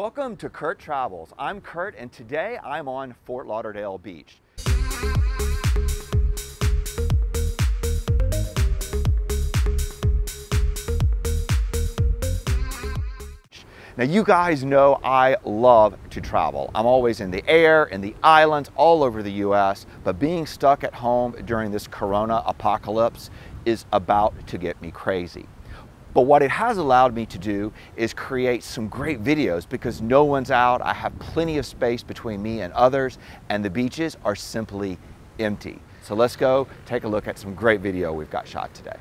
Welcome to Kurt Travels. I'm Kurt and today I'm on Fort Lauderdale Beach. Now you guys know I love to travel. I'm always in the air, in the islands, all over the US, but being stuck at home during this Corona apocalypse is about to get me crazy. But what it has allowed me to do is create some great videos because no one's out, I have plenty of space between me and others, and the beaches are simply empty. So let's go take a look at some great video we've got shot today.